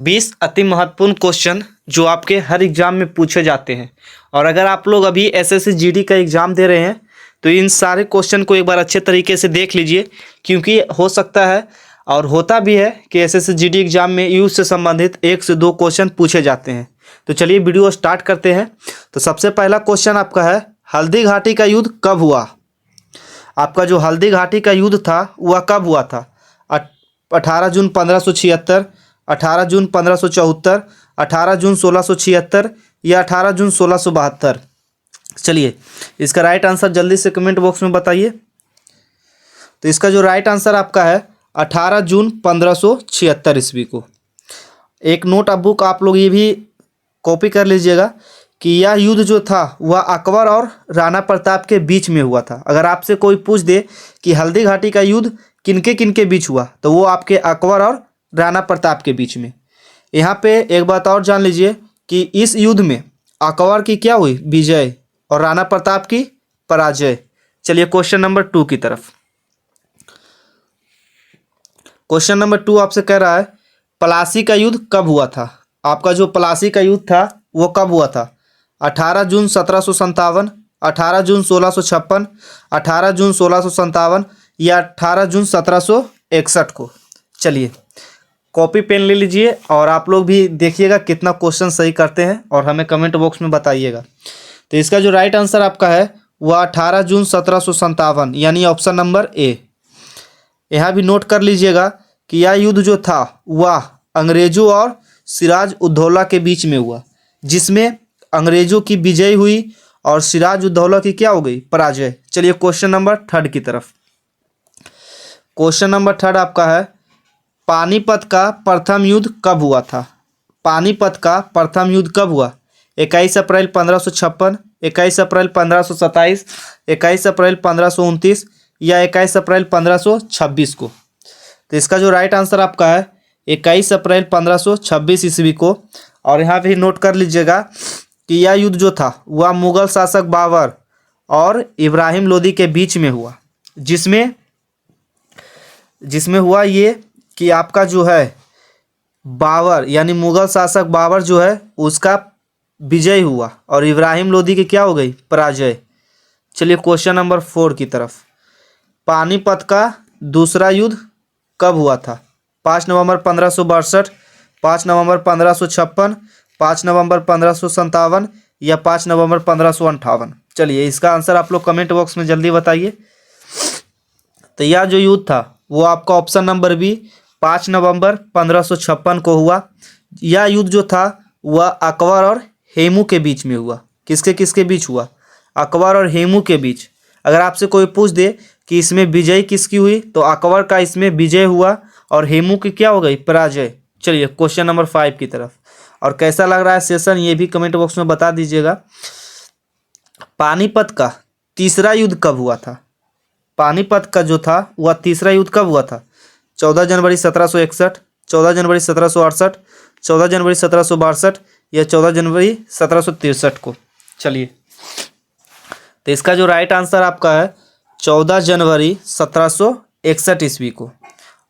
20 अति महत्वपूर्ण क्वेश्चन जो आपके हर एग्जाम में पूछे जाते हैं। और अगर आप लोग अभी एसएससी जीडी का एग्ज़ाम दे रहे हैं तो इन सारे क्वेश्चन को एक बार अच्छे तरीके से देख लीजिए, क्योंकि हो सकता है और होता भी है कि एसएससी जीडी एग्ज़ाम में यूथ से संबंधित 1 से 2 क्वेश्चन पूछे जाते हैं। तो चलिए वीडियो स्टार्ट करते हैं। तो सबसे पहला क्वेश्चन आपका है, हल्दी घाटी का युद्ध कब हुआ? आपका जो हल्दी घाटी का युद्ध था वह कब हुआ था? 18 जून 1576, 18 जून 1574, 18 जून 1676 या 18 जून 1672? चलिए इसका राइट आंसर जल्दी से कमेंट बॉक्स में बताइए। तो इसका जो राइट आंसर आपका है 18 जून 1576 ईस्वी को। एक नोट बुक आप लोग ये भी कॉपी कर लीजिएगा कि यह युद्ध जो था वह अकबर और राणा प्रताप के बीच में हुआ था। अगर आपसे कोई पूछ दे कि हल्दी घाटी का युद्ध किनके बीच हुआ, तो वो आपके अकबर और राणा प्रताप के बीच में। यहाँ पे एक बात और जान लीजिए कि इस युद्ध में अकबर की क्या हुई? विजय, और राणा प्रताप की पराजय। चलिए क्वेश्चन नंबर 2 की तरफ। क्वेश्चन नंबर 2 आपसे कह रहा है, प्लासी का युद्ध कब हुआ था? आपका जो प्लासी का युद्ध था वो कब हुआ था? 18 जून 1757, 18 जून 1656, 18 जून 1657 या 18 जून 1761 को? चलिए कॉपी पेन ले लीजिए और आप लोग भी देखिएगा कितना क्वेश्चन सही करते हैं और हमें कमेंट बॉक्स में बताइएगा। तो इसका जो राइट आंसर आपका है वह 18 जून 1757 यानी ऑप्शन नंबर ए। यहाँ भी नोट कर लीजिएगा कि यह युद्ध जो था वह अंग्रेजों और सिराज उद्दौला के बीच में हुआ, जिसमें अंग्रेजों की विजय हुई और सिराज उद्दौला की क्या हो गई? पराजय। चलिए क्वेश्चन नंबर 3 की तरफ। क्वेश्चन नंबर 3 आपका है, पानीपत का प्रथम युद्ध कब हुआ था? पानीपत का प्रथम युद्ध कब हुआ? 21 अप्रैल 1556, 21 अप्रैल 1527, 21 अप्रैल 1529 या 21 अप्रैल 1526 को? तो इसका जो राइट आंसर आपका है 21 अप्रैल 1526 ईस्वी को। और यहाँ पे नोट कर लीजिएगा कि यह युद्ध जो था वह मुगल शासक बाबर और इब्राहिम लोदी के बीच में हुआ, जिसमें हुआ ये कि आपका जो है बाबर यानी मुगल शासक बाबर जो है उसका विजय हुआ और इब्राहिम लोदी की क्या हो गई? पराजय। चलिए क्वेश्चन नंबर 4 की तरफ। पानीपत का दूसरा युद्ध कब हुआ था? 5 नवंबर 1562, 5 नवंबर 1556, 5 नवंबर 1557 या 5 नवंबर 1558? चलिए इसका आंसर आप लोग कमेंट बॉक्स में जल्दी बताइए। तो यह जो युद्ध था वो आपका ऑप्शन नंबर बी 5 नवंबर 1556 को हुआ। यह युद्ध जो था वह अकबर और हेमू के बीच में हुआ। किसके बीच हुआ? अकबर और हेमू के बीच। अगर आपसे कोई पूछ दे कि इसमें विजय किसकी हुई, तो अकबर का इसमें विजय हुआ और हेमू की क्या हो गई? पराजय। चलिए क्वेश्चन नंबर 5 की तरफ। और कैसा लग रहा है सेशन ये भी कमेंट बॉक्स में बता दीजिएगा। पानीपत का तीसरा युद्ध कब हुआ था? पानीपत का जो था वह तीसरा युद्ध कब हुआ था? 14 जनवरी 1761, 14 जनवरी 1768, 14 जनवरी 1762 या 14 जनवरी 1763 को? चलिए तो इसका जो राइट आंसर आपका है 14 जनवरी 1761 ईस्वी को।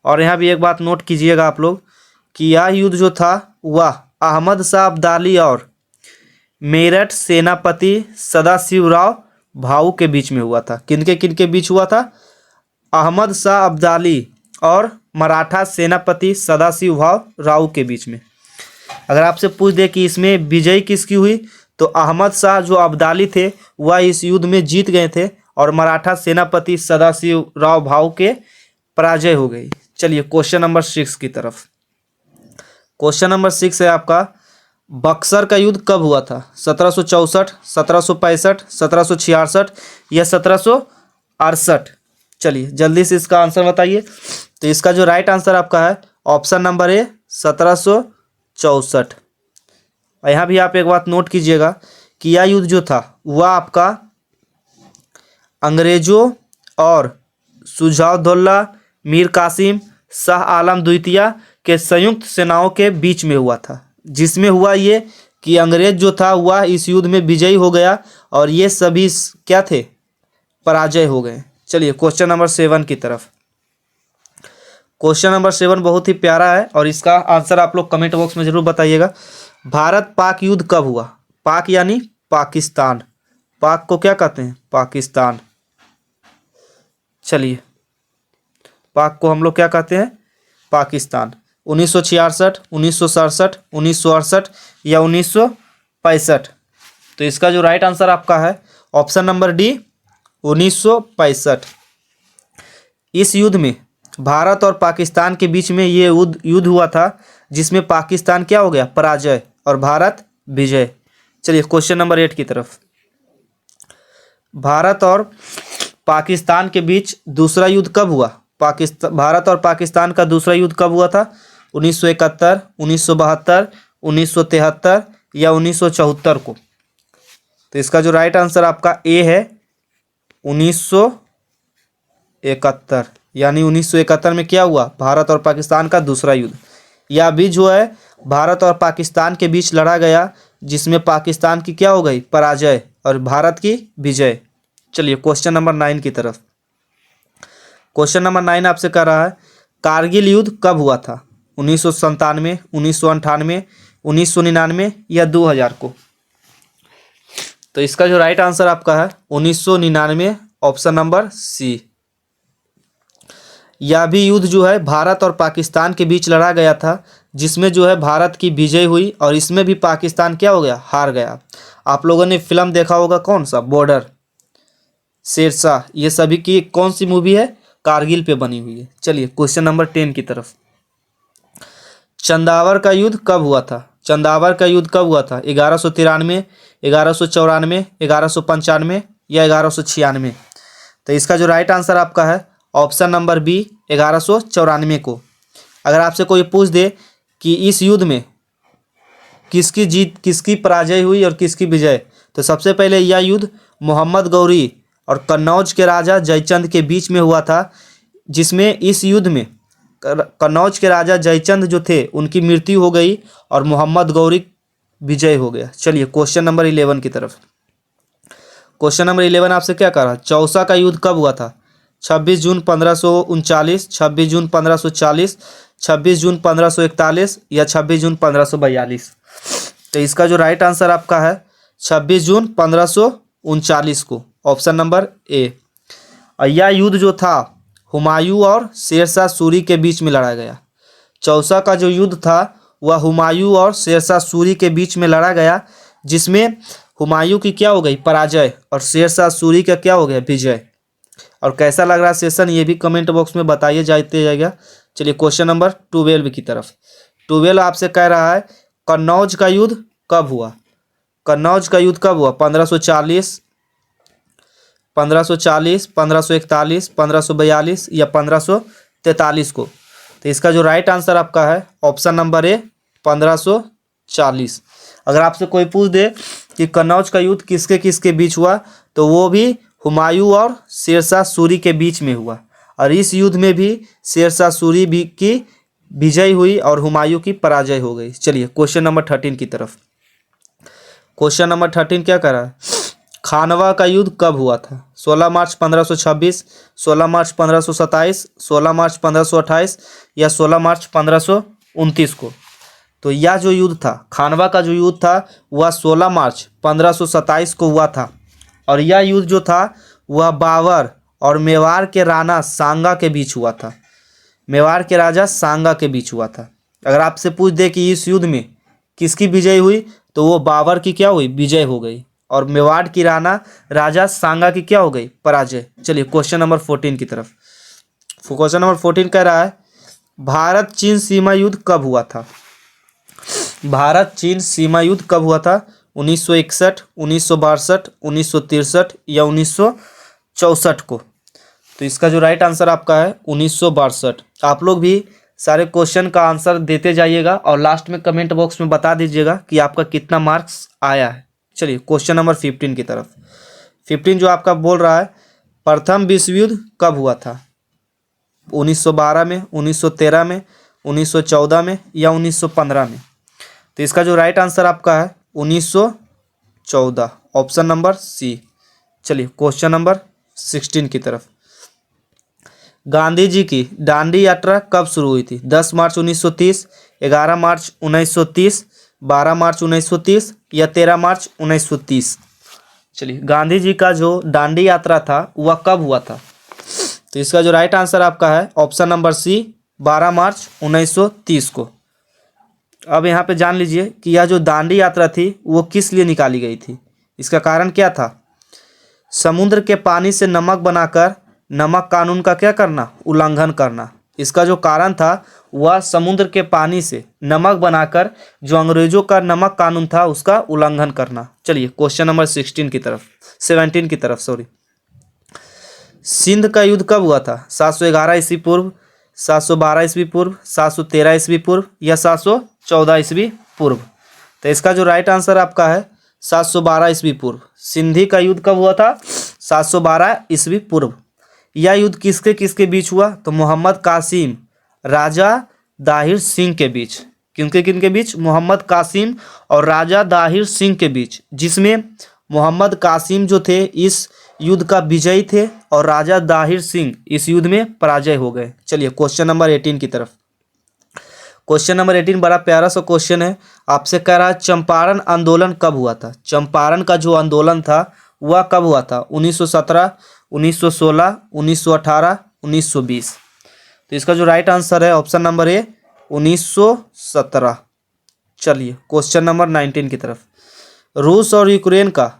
और यहाँ भी एक बात नोट कीजिएगा आप लोग कि यह युद्ध जो था वह अहमद शाह अब्दाली और मेरठ सेनापति सदाशिवराव भाऊ के बीच में हुआ था। किनके बीच हुआ था? अहमद शाह अब्दाली और मराठा सेनापति सदाशिवराव राव के बीच में। अगर आपसे पूछ दे कि इसमें विजय किसकी हुई, तो अहमद शाह जो अब्दाली थे वह इस युद्ध में जीत गए थे और मराठा सेनापति सदाशिवराव भाऊ के पराजय हो गई। चलिए क्वेश्चन नंबर 6 की तरफ। क्वेश्चन नंबर 6 है आपका, बक्सर का युद्ध कब हुआ था? 1764, 1765, 1766 या 1768? चलिए जल्दी से इसका आंसर बताइए। तो इसका जो राइट आंसर आपका है ऑप्शन नंबर ए 1764। और यहाँ भी आप एक बात नोट कीजिएगा कि यह युद्ध जो था वह आपका अंग्रेजों और शुजाउद्दौला, मीर कासिम, शाह आलम द्वितीय के संयुक्त सेनाओं के बीच में हुआ था, जिसमें हुआ ये कि अंग्रेज जो था वह इस युद्ध में विजयी हो गया और ये सभी क्या थे? पराजय हो गए। चलिए क्वेश्चन नंबर 7 की तरफ। क्वेश्चन नंबर 7 बहुत ही प्यारा है और इसका आंसर आप लोग कमेंट बॉक्स में जरूर बताइएगा। भारत पाक युद्ध कब हुआ? पाक यानी पाकिस्तान, पाक को क्या कहते हैं? पाकिस्तान। चलिए, पाक को हम लोग क्या कहते हैं? पाकिस्तान। 1966, 1967, 1968 या 1965? तो इसका जो राइट आंसर आपका है ऑप्शन नंबर डी, 1965। इस युद्ध में भारत और पाकिस्तान के बीच में ये युद्ध हुआ था जिसमें पाकिस्तान क्या हो गया? पराजय, और भारत विजय। चलिए क्वेश्चन नंबर 8 की तरफ। भारत और पाकिस्तान के बीच दूसरा युद्ध कब हुआ? भारत और पाकिस्तान का दूसरा युद्ध कब हुआ था? 1971, 1972, 1973 या 1974 को? तो इसका जो राइट आंसर आपका ए है 1971, यानी 1971 में क्या हुआ? भारत और पाकिस्तान का दूसरा युद्ध। यह भी जो है भारत और पाकिस्तान के बीच लड़ा गया जिसमें पाकिस्तान की क्या हो गई? पराजय, और भारत की विजय। चलिए क्वेश्चन नंबर 9 की तरफ। क्वेश्चन नंबर 9 आपसे कह रहा है कारगिल युद्ध कब हुआ था? 1997, 1998, 1999 या 2000 को? तो इसका जो राइट आंसर आपका है 1999, ऑप्शन नंबर सी। यह भी युद्ध जो है भारत और पाकिस्तान के बीच लड़ा गया था जिसमें जो है भारत की विजय हुई और इसमें भी पाकिस्तान क्या हो गया? हार गया। आप लोगों ने फिल्म देखा होगा, कौन सा? बॉर्डर, शेरशाह, ये सभी की कौन सी मूवी है? कारगिल पे बनी हुई है। चलिए क्वेश्चन नंबर 10 की तरफ। चंदावर का युद्ध कब हुआ था? चंदावर का युद्ध कब हुआ था? 1193, 1194, 1195 या 1196? तो इसका जो राइट आंसर आपका है ऑप्शन नंबर बी, 1194 को। अगर आपसे कोई पूछ दे कि इस युद्ध में किसकी जीत, किसकी पराजय हुई और किसकी विजय, तो सबसे पहले यह युद्ध मोहम्मद गौरी और कन्नौज के राजा जयचंद के बीच में हुआ था, जिसमें इस युद्ध में कन्नौज के राजा जयचंद जो थे उनकी मृत्यु हो गई और मोहम्मद गौरी विजय हो गया। चलिए क्वेश्चन नंबर 11 की तरफ। क्वेश्चन नंबर 11 आपसे क्या कह रहा है? चौसा का युद्ध कब हुआ था? 26 जून 1539, 26 जून 1540, 26 जून 1541 या 26 जून 1542? तो इसका जो राइट आंसर आपका है 26 जून 1539 को, ऑप्शन नंबर ए। और यह युद्ध जो था हुमायूं और शेरशाह सूरी के बीच में लड़ा गया। चौसा का जो युद्ध था वह हुमायूं और शेरशाह सूरी के बीच में लड़ा गया जिसमें हुमायूं की क्या हो गई? पराजय, और शेरशाह सूरी का क्या हो गया? विजय। और कैसा लग रहा सेशन ये भी कमेंट बॉक्स में बताइए जाते जाएगा। चलिए क्वेश्चन नंबर 12 की तरफ। 12 आपसे कह रहा है कन्नौज का युद्ध कब हुआ? कन्नौज का युद्ध कब हुआ? 1540, 1541, 1542 या 1543 को? तो इसका जो राइट आंसर आपका है ऑप्शन नंबर ए, 1540। अगर आपसे कोई पूछ दे कि कन्नौज का युद्ध किसके किसके बीच हुआ, तो वो भी हुमायूं और शेरशाह सूरी के बीच में हुआ, और इस युद्ध में भी शेरशाह सूरी भी की विजय हुई और हुमायूं की पराजय हो गई। चलिए क्वेश्चन नंबर 13 की तरफ। क्वेश्चन नंबर 13 क्या कर रहा है? खानवा का युद्ध कब हुआ था? 16 मार्च 1526, 16 मार्च 1527, 16 मार्च 1528 या 16 मार्च 1529 को? तो यह जो युद्ध था, खानवा का जो युद्ध था वह 16 मार्च 1527 को हुआ था, और यह युद्ध जो था वह बाबर और मेवाड़ के राणा सांगा के बीच हुआ था। मेवाड़ के राजा सांगा के बीच हुआ था। अगर आपसे पूछ दे कि इस युद्ध में किसकी विजय हुई, तो वो बाबर की क्या हुई? विजय हो गई, और मेवाड़ की राणा राजा सांगा की क्या हो गई? पराजय। चलिए क्वेश्चन नंबर 14 की तरफ। क्वेश्चन नंबर 14 कह रहा है भारत चीन सीमा युद्ध कब हुआ था? भारत चीन सीमा युद्ध कब हुआ था? 1961, 1962, 1963 या 1964 को? तो इसका जो राइट आंसर आपका है 1962। आप लोग भी सारे क्वेश्चन का आंसर देते जाइएगा और लास्ट में कमेंट बॉक्स में बता दीजिएगा कि आपका कितना मार्क्स आया है। चलिए क्वेश्चन नंबर 15 की तरफ। 15 जो आपका बोल रहा है प्रथम विश्व युद्ध कब हुआ था? 1912 में, 1913 में, 1914 में या 1915 में? तो इसका जो राइट आंसर आपका है 1914, ऑप्शन नंबर सी। चलिए क्वेश्चन नंबर 16 की तरफ। गांधी जी की दांडी यात्रा कब शुरू हुई थी? 10 मार्च 1930, 11 मार्च 1930, 12 मार्च 1930 या 13 मार्च 1930? चलिए, गांधी जी का जो दांडी यात्रा था वह कब हुआ था? तो इसका जो राइट आंसर आपका है ऑप्शन नंबर सी, 12 मार्च 1930 को। अब यहाँ पे जान लीजिए कि यह जो दांडी यात्रा थी वो किस लिए निकाली गई थी। इसका कारण क्या था? समुद्र के पानी से नमक बनाकर नमक कानून का क्या करना? उल्लंघन करना। इसका जो कारण था वह समुद्र के पानी से नमक बनाकर जो अंग्रेजों का नमक कानून था उसका उल्लंघन करना। चलिए क्वेश्चन नंबर 17 की तरफ सॉरी। सिंध का युद्ध कब हुआ था? 711 ईस्वी पूर्व, 712 ईस्वी पूर्व, 713 ईस्वी पूर्व या 714 ईस्वी पूर्व? तो इसका जो राइट आंसर आपका है 712 ईस्वी पूर्व। सिंधी का युद्ध कब हुआ था? 712 ईस्वी पूर्व। यह युद्ध किसके किसके बीच हुआ? तो मोहम्मद कासिम, राजा दाहिर सिंह के बीच। किनके किनके बीच? मोहम्मद कासिम और राजा दाहिर सिंह के बीच, जिसमें मोहम्मद कासिम जो थे इस युद्ध का विजयी थे और राजा दाहिर सिंह इस युद्ध में पराजय हो गए। चलिए क्वेश्चन नंबर 18 की तरफ। क्वेश्चन नंबर 18 बड़ा प्यारा सा क्वेश्चन है। आपसे कह रहा है चंपारण आंदोलन कब हुआ था? चंपारण का जो आंदोलन था वह कब हुआ था? 1917, 1916, 1918, 1920? तो इसका जो राइट आंसर है ऑप्शन नंबर ए, 1917। चलिए क्वेश्चन नंबर 19 की तरफ। रूस और यूक्रेन का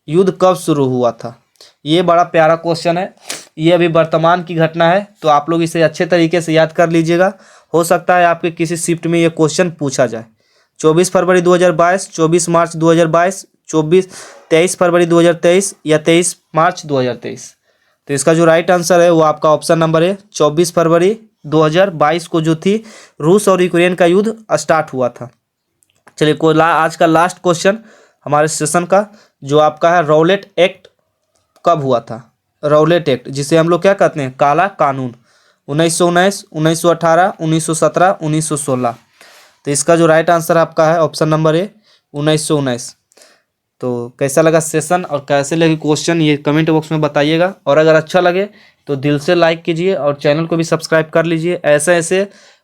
युद्ध कब शुरू हुआ था? ये बड़ा प्यारा क्वेश्चन है। ये अभी वर्तमान की घटना है, तो आप लोग इसे अच्छे तरीके से याद कर लीजिएगा। हो सकता है आपके किसी शिफ्ट में ये क्वेश्चन पूछा जाए। 24 फरवरी 2022, 24 मार्च 2022, 23 फरवरी 2023 या 23 मार्च 2023? तो इसका जो राइट आंसर है वो आपका ऑप्शन नंबर है 24 फरवरी 2022 को जो थी रूस और यूक्रेन का युद्ध स्टार्ट हुआ था। चलिए आज का लास्ट क्वेश्चन हमारे सेशन का जो आपका है, रौलेट एक्ट कब हुआ था? रौलेट एक्ट, जिसे हम लोग क्या कहते हैं? काला कानून। 1919, 1918, 1917, 1916? तो इसका जो राइट आंसर आपका है ऑप्शन नंबर ए, 1919। तो कैसा लगा सेशन और कैसे लगे क्वेश्चन ये कमेंट बॉक्स में बताइएगा। और अगर अच्छा लगे तो दिल से लाइक कीजिए और चैनल को भी सब्सक्राइब कर लीजिए। ऐसे ऐसे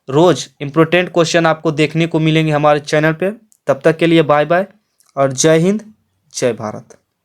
रोज़ इम्पोर्टेंट क्वेश्चन आपको देखने को मिलेंगे हमारे चैनल पे। तब तक के लिए बाय बाय और जय हिंद, जय भारत।